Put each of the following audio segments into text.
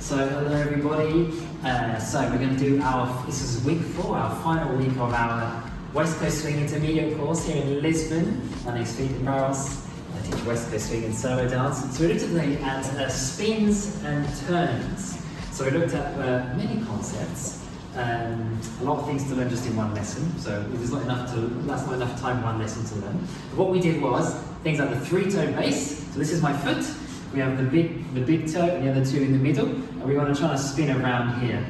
So hello everybody. So we're going to do this is week 4, our final week of our West Coast Swing Intermediate course here in Lisbon. My name is Stephen Barros. I teach West Coast Swing and solo dance. So we looked today at spins and turns. So we looked at many concepts, a lot of things to learn just in one lesson. So that's not enough time one lesson to learn. But what we did was things like the 3-toe base. So this is my foot. We have the big toe and the other two in the middle, and we want to try to spin around here.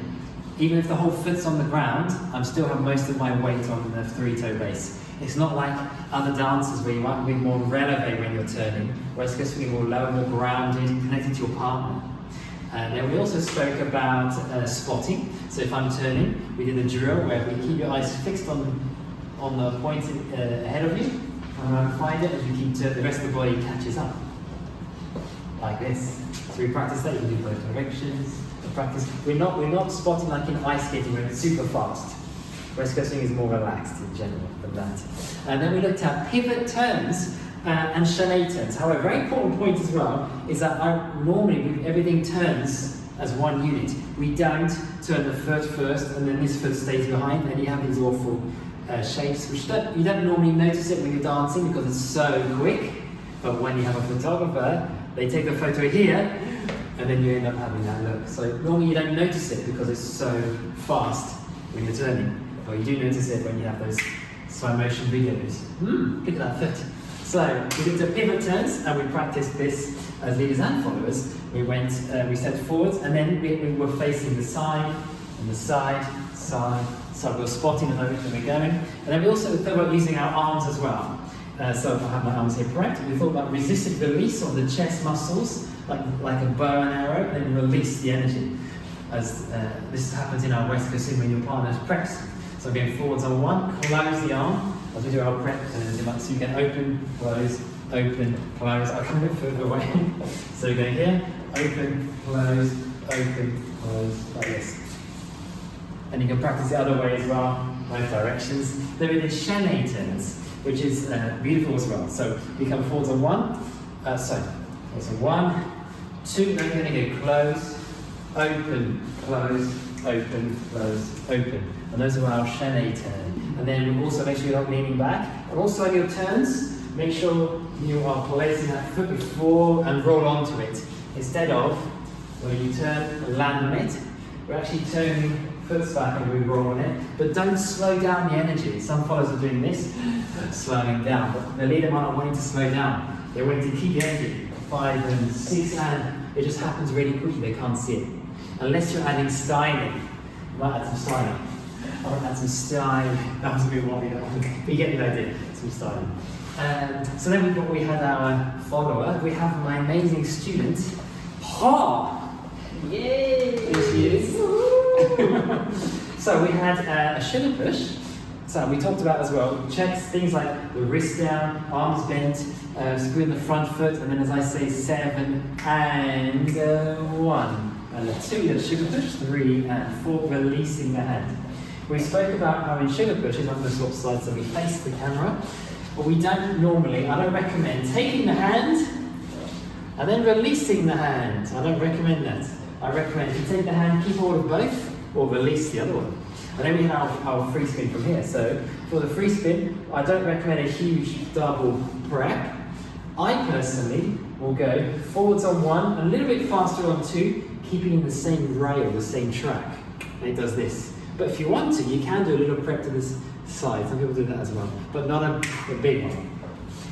Even if the whole foot's on the ground, I still have most of my weight on the 3-toe base. It's not like other dances where you might be more releve when you're turning, whereas it's going to be more low, more grounded, connected to your partner. And then we also spoke about spotting. So if I'm turning, we did a drill where we keep your eyes fixed on the point ahead of you, and find it as you keep turning, the rest of the body catches up. Like this. So we practice that. You can do both directions. We're not spotting like in ice skating where it's super fast. West Coast swing is more relaxed in general than that. And then we looked at pivot turns and chené turns. However, a very important point as well is that normally everything turns as one unit. We don't turn the foot first and then this foot stays behind, and you have these awful shapes which you don't normally notice it when you're dancing because it's so quick. But when you have a photographer, they take the photo here, and then you end up having that look. So normally you don't notice it because it's so fast when you're turning, but you do notice it when you have those slow motion videos. Look at that foot. So we did the pivot turns, and we practiced this as leaders and followers. We stepped forwards, and then we were facing the side, and the side. So we were spotting the direction we're going, and then we also thought about using our arms as well. So if I have my arms here correct, we thought about resisted release of the chest muscles, like a bow and arrow, and release the energy. As this happens in our West Coast swing when your partner's preps. So going forwards on one, close the arm, as we do our prep turns. So you can open, close, I'll come a bit further away. So we're going here, open, close, like this. And you can practice the other way as well, both directions. Then we did chené turns, which is beautiful as well. So we come forwards on one, so 1, 2, then we're going to go close, open, close, open. And those are our chené turn. And then also make sure you're not leaning back. And also on your turns, make sure you are placing that foot before and roll onto it. Instead of, when you turn and land on it, we're actually turning foot's back and we roll on it, but don't slow down the energy. Some followers are doing this, slowing down, but the leader might not want to slow down. They want to keep the energy, 5 and 6, and it just happens really quickly, they can't see it. Unless you're adding styling. You might add some styling. I want to add some styling. That was a bit wobbly, but you get the idea, some styling. So then we had our follower. We have my amazing student, Ha! Yay! There she is. So we had a sugar push. So we talked about as well checks, things like the wrist down, arms bent, screw in the front foot, and then as I say 7 and 1 and 2, the sugar push, 3 and 4, releasing the hand. We spoke about how in sugar pushes, I'm going to swap sides so we face the camera, but we don't normally, I don't recommend taking the hand and then releasing the hand. I don't recommend that. I recommend you take the hand, keep hold of both, or release the other one. And then we have our free spin from here. So for the free spin, I don't recommend a huge double prep. I personally will go forwards on 1, a little bit faster on 2, keeping in the same rail, the same track. And it does this. But if you want to, you can do a little prep to this side. Some people do that as well, but not a big one.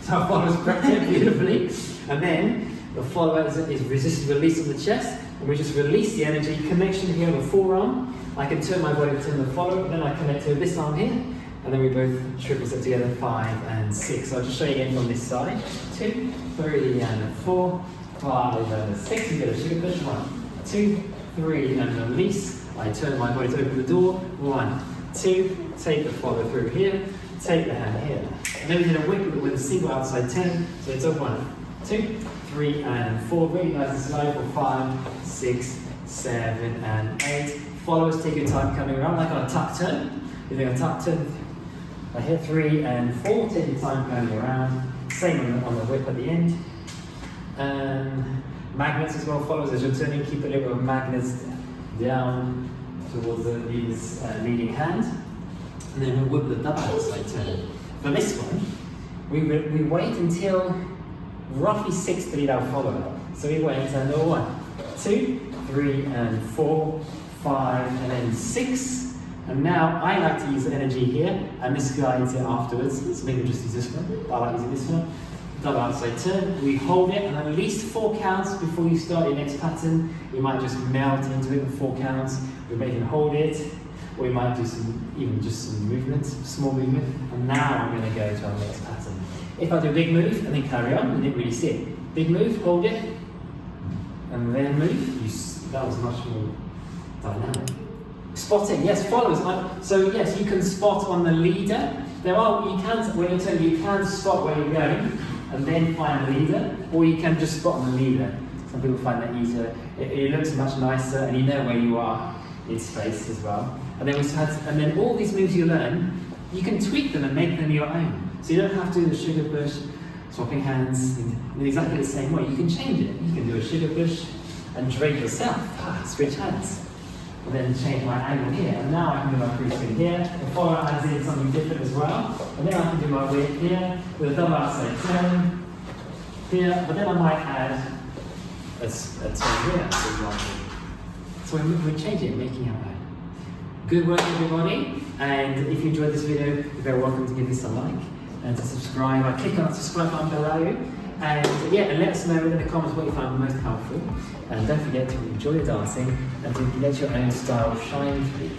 So our follower's prepped it beautifully. And then the follower is resisted release of the chest. And we just release the energy, connection here on the forearm. I can turn my body to turn the follower, then I connect to this arm here, and then we both triple step together, 5 and 6. So I'll just show you again from this side. 2, 3 and 4, 5 and 6. You get a sugar push. 1, 2, 3 and release. I turn my body to open the door. 1, 2, take the follower through here, take the hand here. And then we did a whip with a single outside turn. So it's up 1, 2, 3 and 4, really nice and slow for 5, 6, 7 and 8. Followers, take your time coming around like on a tuck turn. You're doing a tuck turn. I hit 3 and 4, take your time coming around. Same on the whip at the end. Magnets as well follows as you're turning. Keep a little bit of magnets down towards the leading hand. And then we whip the double outside turn. For this one, we wait until roughly 6 to lead our follow-up. So we wait until 1, 2, 3, and 4, 5, and then 6. And now I like to use the energy here, and this guides it afterwards. So maybe we'll just use this one. I like using this one. Double outside turn. We hold it, and at least 4 counts before you start your next pattern. You might just melt into it with 4 counts. We may even hold it, or we might do just some movement, small movement. And now I'm going to go to our next pattern. If I do a big move and then carry on, you didn't really see it. Big move, hold it, and then move. That was much more dynamic. Spotting, yes, follows. So yes, you can spot on the leader. When you're turning, you can spot where you're going and then find the leader, or you can just spot on the leader. Some people find that easier. It looks much nicer, and you know where you are in space as well. And then all these moves you learn, you can tweak them and make them your own. So you don't have to do the sugar push, swapping hands in exactly the same way. You can change it. You can do a sugar push and drape yourself. Switch hands. And then change my angle here. And now I can do my free swing here. The follow adds in something different as well. And then I can do my whip here with a double outside turn here. But then I might add a turn here, for example. So we're changing it, making our own. Good work, everybody. And if you enjoyed this video, you're very welcome to give this a like and to subscribe. Click on the subscribe button below. And yeah, and let us know in the comments what you found most helpful. And don't forget to enjoy your dancing and to let your own style shine through.